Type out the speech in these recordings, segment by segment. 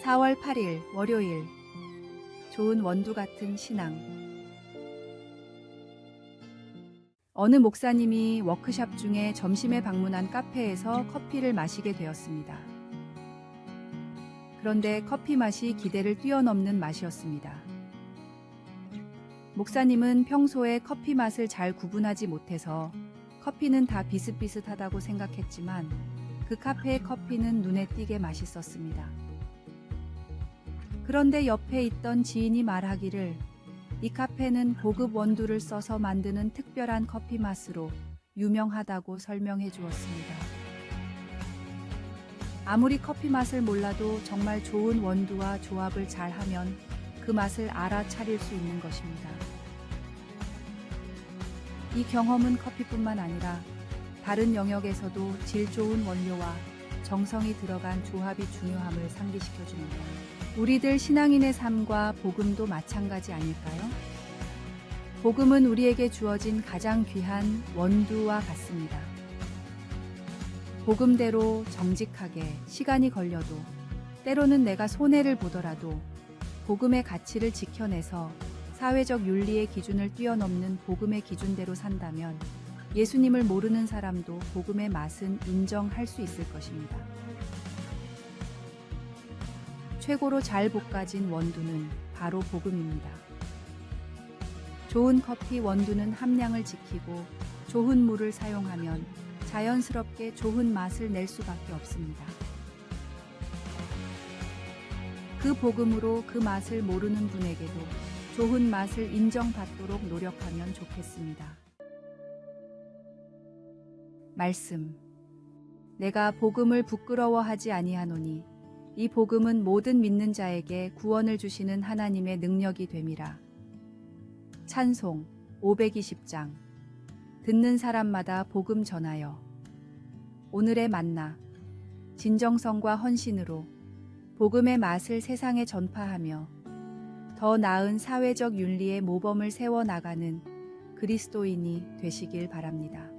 4월 8일 월요일 좋은 원두 같은 신앙. 어느 목사님이 워크숍 중에 점심에 방문한 카페에서 커피를 마시게 되었습니다. 그런데 커피 맛이 기대를 뛰어넘는 맛이었습니다. 목사님은 평소에 커피 맛을 잘 구분하지 못해서 커피는 다 비슷비슷하다고 생각했지만 그 카페의 커피는 눈에 띄게 맛있었습니다. 그런데 옆에 있던 지인이 말하기를 이 카페는 고급 원두를 써서 만드는 특별한 커피 맛으로 유명하다고 설명해 주었습니다. 아무리 커피 맛을 몰라도 정말 좋은 원두와 조합을 잘하면 그 맛을 알아차릴 수 있는 것입니다. 이 경험은 커피뿐만 아니라 다른 영역에서도 질 좋은 원료와 정성이 들어간 조합이 중요함을 상기시켜 줍니다. 우리들 신앙인의 삶과 복음도 마찬가지 아닐까요? 복음은 우리에게 주어진 가장 귀한 원두와 같습니다. 복음대로 정직하게 시간이 걸려도 때로는 내가 손해를 보더라도 복음의 가치를 지켜내서 사회적 윤리의 기준을 뛰어넘는 복음의 기준대로 산다면 예수님을 모르는 사람도 복음의 맛은 인정할 수 있을 것입니다. 최고로 잘 볶아진 원두는 바로 복음입니다. 좋은 커피 원두는 함량을 지키고 좋은 물을 사용하면 자연스럽게 좋은 맛을 낼 수밖에 없습니다. 그 복음으로 그 맛을 모르는 분에게도 좋은 맛을 인정받도록 노력하면 좋겠습니다. 말씀. 내가 복음을 부끄러워하지 아니하노니 이 복음은 모든 믿는 자에게 구원을 주시는 하나님의 능력이 됨이라. 찬송 520장. 듣는 사람마다 복음 전하여. 오늘의 만나. 진정성과 헌신으로 복음의 맛을 세상에 전파하며 더 나은 사회적 윤리의 모범을 세워나가는 그리스도인이 되시길 바랍니다.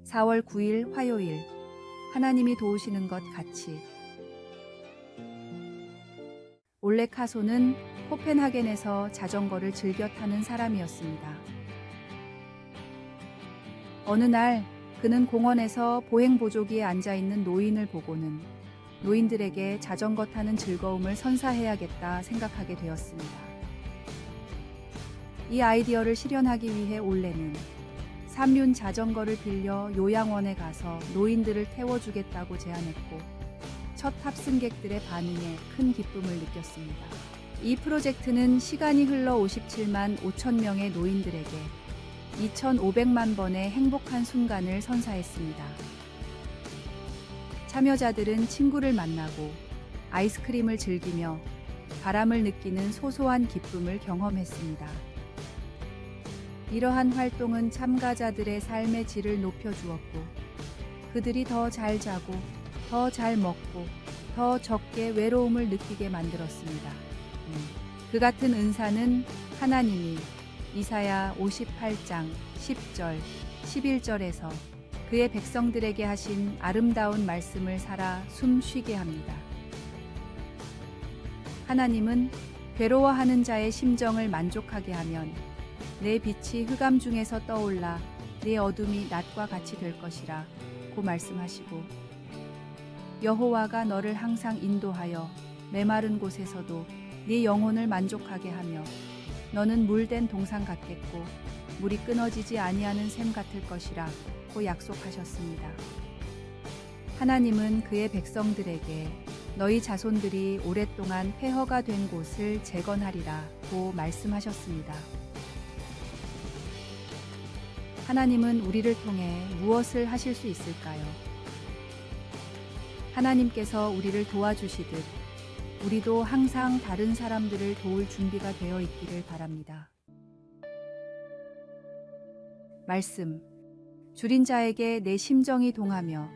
(4월 9일) 화요일. 하나님이 도우시는 것 같이. 올레 카소는 코펜하겐에서 자전거를 즐겨 타는 사람이었습니다. 어느 날 그는 공원에서 보행보조기에 앉아있는 노인을 보고는 노인들에게 자전거 타는 즐거움을 선사해야겠다 생각하게 되었습니다. 이 아이디어를 실현하기 위해 올레는 삼륜 자전거를 빌려 요양원에 가서 노인들을 태워주겠다고 제안했고 첫 탑승객들의 반응에 큰 기쁨을 느꼈습니다. 이 프로젝트는 시간이 흘러 57만 5천 명의 노인들에게 2,500만 번의 행복한 순간을 선사했습니다. 참여자들은 친구를 만나고 아이스크림을 즐기며 바람을 느끼는 소소한 기쁨을 경험했습니다. 이러한 활동은 참가자들의 삶의 질을 높여주었고 그들이 더 잘 자고 더 잘 먹고 더 적게 외로움을 느끼게 만들었습니다. 그 같은 은사는 하나님이 이사야 58장 10절, 11절에서 그의 백성들에게 하신 아름다운 말씀을 살아 숨 쉬게 합니다. 하나님은 괴로워하는 자의 심정을 만족하게 하면 내 빛이 흑암 중에서 떠올라 내 어둠이 낮과 같이 될 것이라 고 말씀하시고 여호와가 너를 항상 인도하여 메마른 곳에서도 네 영혼을 만족하게 하며 너는 물된 동산 같겠고 물이 끊어지지 아니하는 샘 같을 것이라 고 약속하셨습니다. 하나님은 그의 백성들에게 너희 자손들이 오랫동안 폐허가 된 곳을 재건하리라 고 말씀하셨습니다. 하나님은 우리를 통해 무엇을 하실 수 있을까요? 하나님께서 우리를 도와주시듯 우리도 항상 다른 사람들을 도울 준비가 되어 있기를 바랍니다. 말씀. 줄인 자에게 내 심정이 동하며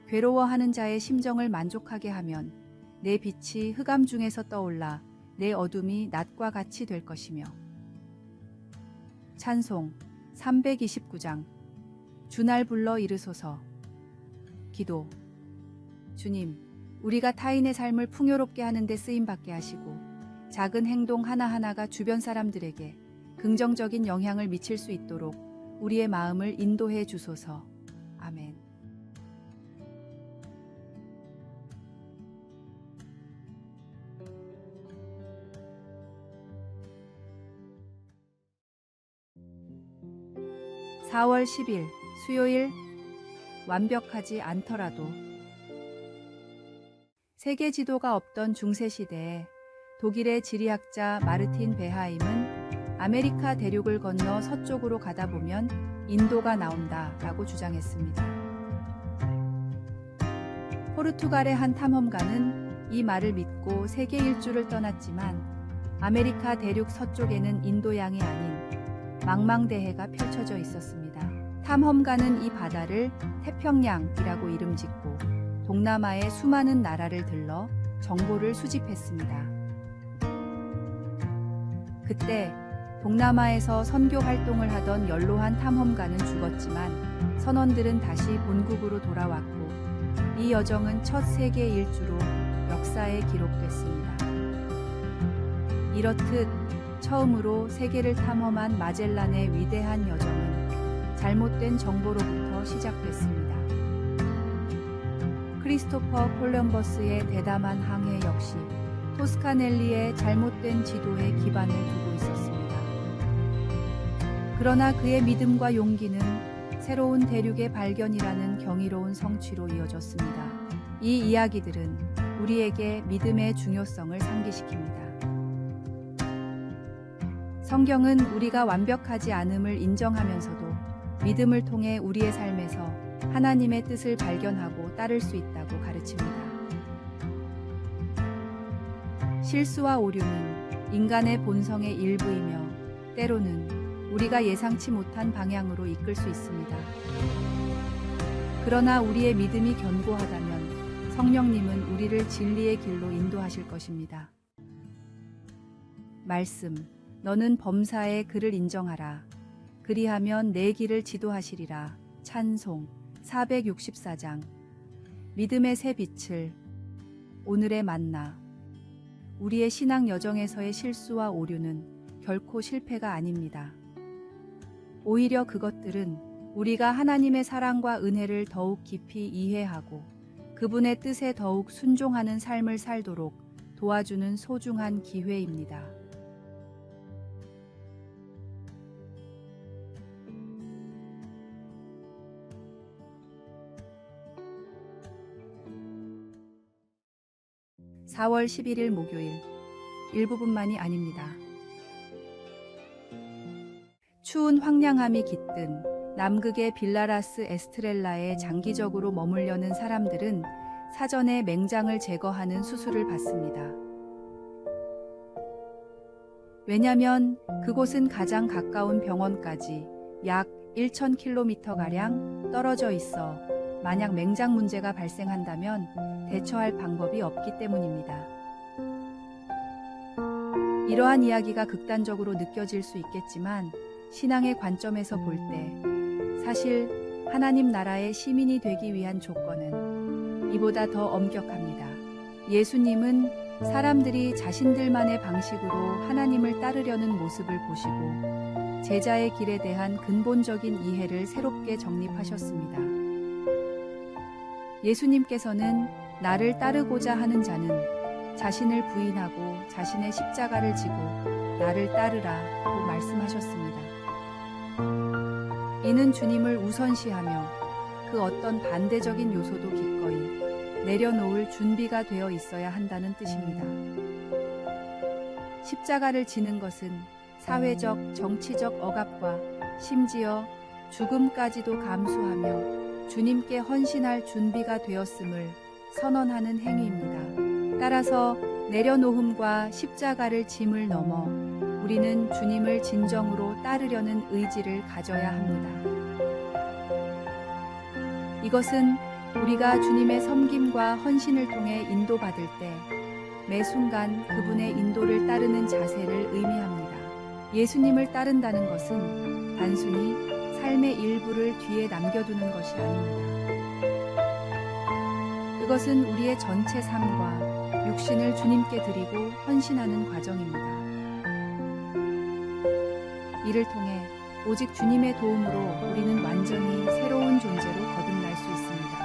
괴로워하는 자의 심정을 만족하게 하면 내 빛이 흑암 중에서 떠올라 내 어둠이 낮과 같이 될 것이며. 찬송 329장. 주날 불러 이르소서. 기도. 주님, 우리가 타인의 삶을 풍요롭게 하는 데 쓰임받게 하시고 작은 행동 하나하나가 주변 사람들에게 긍정적인 영향을 미칠 수 있도록 우리의 마음을 인도해 주소서. 아멘. (4월 10일) 수요일. 완벽하지 않더라도. 세계 지도가 없던 중세시대에 독일의 지리학자 마르틴 베하임은 아메리카 대륙을 건너 서쪽으로 가다 보면 인도가 나온다라고 주장했습니다. 포르투갈의 한 탐험가는 이 말을 믿고 세계 일주를 떠났지만 아메리카 대륙 서쪽에는 인도양이 아닌 망망대해가 펼쳐져 있었습니다. 탐험가는 이 바다를 태평양이라고 이름 짓고 동남아의 수많은 나라를 들러 정보를 수집했습니다. 그때 동남아에서 선교 활동을 하던 연로한 탐험가는 죽었지만 선원들은 다시 본국으로 돌아왔고 이 여정은 첫 세계 일주로 역사에 기록됐습니다. 이렇듯 처음으로 세계를 탐험한 마젤란의 위대한 여정은 잘못된 정보로부터 시작됐습니다. 크리스토퍼 콜럼버스의 대담한 항해 역시 토스카넬리의 잘못된 지도에 기반을 두고 있었습니다. 그러나 그의 믿음과 용기는 새로운 대륙의 발견이라는 경이로운 성취로 이어졌습니다. 이 이야기들은 우리에게 믿음의 중요성을 상기시킵니다. 성경은 우리가 완벽하지 않음을 인정하면서도 믿음을 통해 우리의 삶에서 하나님의 뜻을 발견하고 따를 수 있다고 가르칩니다. 실수와 오류는 인간의 본성의 일부이며 때로는 우리가 예상치 못한 방향으로 이끌 수 있습니다. 그러나 우리의 믿음이 견고하다면 성령님은 우리를 진리의 길로 인도하실 것입니다. 말씀. 너는 범사에 그를 인정하라. 그리하면 내 길을 지도하시리라. 찬송 464장. 믿음의 새 빛을. 오늘의 만나. 우리의 신앙 여정에서의 실수와 오류는 결코 실패가 아닙니다. 오히려 그것들은 우리가 하나님의 사랑과 은혜를 더욱 깊이 이해하고 그분의 뜻에 더욱 순종하는 삶을 살도록 도와주는 소중한 기회입니다. (4월 11일) 목요일. 일부분만이 아닙니다. 추운 황량함이 깃든 남극의 빌라라스 에스트렐라에 장기적으로 머물려는 사람들은 사전에 맹장을 제거하는 수술을 받습니다. 왜냐하면 그곳은 가장 가까운 병원까지 약 1,000km가량 떨어져 있어 만약 맹장 문제가 발생한다면 대처할 방법이 없기 때문입니다. 이러한 이야기가 극단적으로 느껴질 수 있겠지만 신앙의 관점에서 볼 때 사실 하나님 나라의 시민이 되기 위한 조건은 이보다 더 엄격합니다. 예수님은 사람들이 자신들만의 방식으로 하나님을 따르려는 모습을 보시고 제자의 길에 대한 근본적인 이해를 새롭게 정립하셨습니다. 예수님께서는 나를 따르고자 하는 자는 자신을 부인하고 자신의 십자가를 지고 나를 따르라고 말씀하셨습니다. 이는 주님을 우선시하며 그 어떤 반대적인 요소도 기꺼이 내려놓을 준비가 되어 있어야 한다는 뜻입니다. 십자가를 지는 것은 사회적, 정치적 억압과 심지어 죽음까지도 감수하며 주님께 헌신할 준비가 되었음을 선언하는 행위입니다. 따라서 내려놓음과 십자가를 짐을 넘어 우리는 주님을 진정으로 따르려는 의지를 가져야 합니다. 이것은 우리가 주님의 섬김과 헌신을 통해 인도받을 때 매 순간 그분의 인도를 따르는 자세를 의미합니다. 예수님을 따른다는 것은 단순히 삶의 일부를 뒤에 남겨두는 것이 아닙니다. 그것은 우리의 전체 삶과 육신을 주님께 드리고 헌신하는 과정입니다. 이를 통해 오직 주님의 도움으로 우리는 완전히 새로운 존재로 거듭날 수 있습니다.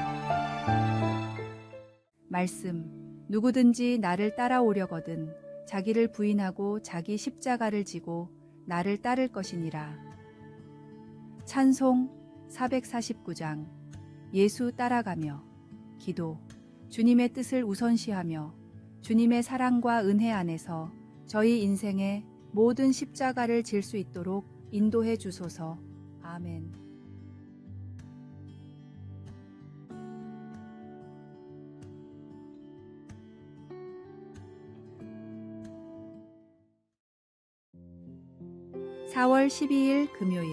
말씀, 누구든지 나를 따라오려거든 자기를 부인하고 자기 십자가를 지고 나를 따를 것이니라. 찬송 449장. 예수 따라가며. 기도. 주님의 뜻을 우선시하며 주님의 사랑과 은혜 안에서 저희 인생의 모든 십자가를 질 수 있도록 인도해 주소서. 아멘. (4월 12일) 금요일.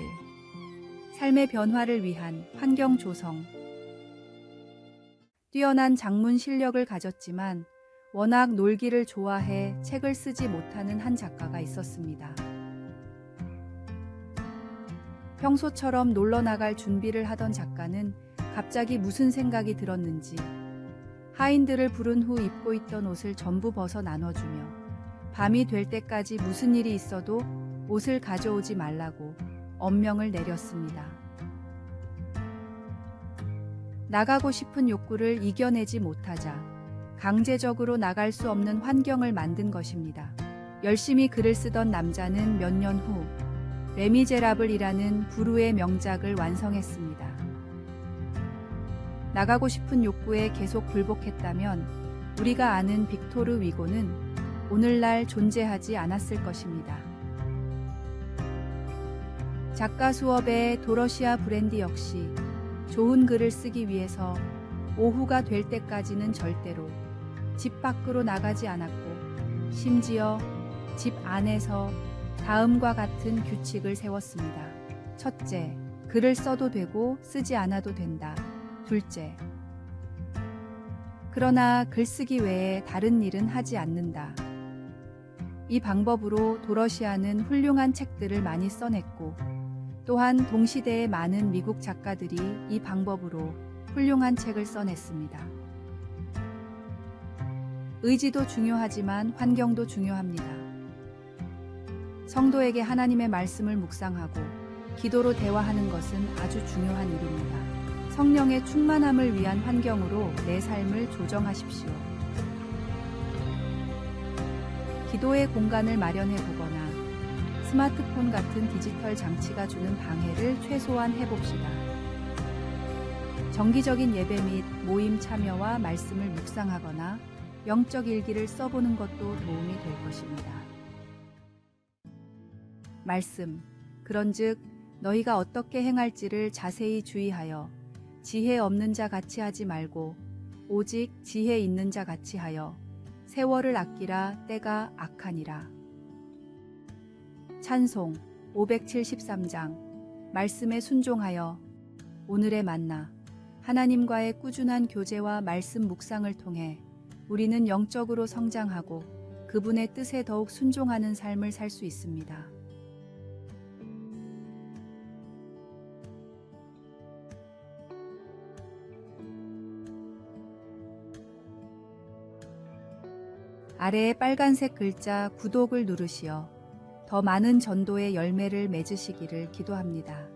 삶의 변화를 위한 환경 조성. 뛰어난 작문 실력을 가졌지만 워낙 놀기를 좋아해 책을 쓰지 못하는 한 작가가 있었습니다. 평소처럼 놀러 나갈 준비를 하던 작가는 갑자기 무슨 생각이 들었는지 하인들을 부른 후 입고 있던 옷을 전부 벗어 나눠주며 밤이 될 때까지 무슨 일이 있어도 옷을 가져오지 말라고 엄명을 내렸습니다. 나가고 싶은 욕구를 이겨내지 못하자 강제적으로 나갈 수 없는 환경을 만든 것입니다. 열심히 글을 쓰던 남자는 몇 년 후 레미제라블이라는 부르의 명작을 완성했습니다. 나가고 싶은 욕구에 계속 굴복했다면 우리가 아는 빅토르 위고는 오늘날 존재하지 않았을 것입니다. 작가 수업의 도러시아 브랜디 역시 좋은 글을 쓰기 위해서 오후가 될 때까지는 절대로 집 밖으로 나가지 않았고 심지어 집 안에서 다음과 같은 규칙을 세웠습니다. 첫째, 글을 써도 되고 쓰지 않아도 된다. 둘째, 그러나 글쓰기 외에 다른 일은 하지 않는다. 이 방법으로 도러시아는 훌륭한 책들을 많이 써냈고 또한 동시대의 많은 미국 작가들이 이 방법으로 훌륭한 책을 써냈습니다. 의지도 중요하지만 환경도 중요합니다. 성도에게 하나님의 말씀을 묵상하고 기도로 대화하는 것은 아주 중요한 일입니다. 성령의 충만함을 위한 환경으로 내 삶을 조정하십시오. 기도의 공간을 마련해 보거나 스마트폰 같은 디지털 장치가 주는 방해를 최소화해 봅시다. 정기적인 예배 및 모임 참여와 말씀을 묵상하거나 영적 일기를 써보는 것도 도움이 될 것입니다. 말씀, 그런즉 너희가 어떻게 행할지를 자세히 주의하여 지혜 없는 자 같이 하지 말고 오직 지혜 있는 자 같이 하여 세월을 아끼라. 때가 악하니라. 찬송 573장. 말씀에 순종하여. 오늘의 만나. 하나님과의 꾸준한 교제와 말씀 묵상을 통해 우리는 영적으로 성장하고 그분의 뜻에 더욱 순종하는 삶을 살 수 있습니다. 아래의 빨간색 글자 구독을 누르시어 더 많은 전도의 열매를 맺으시기를 기도합니다.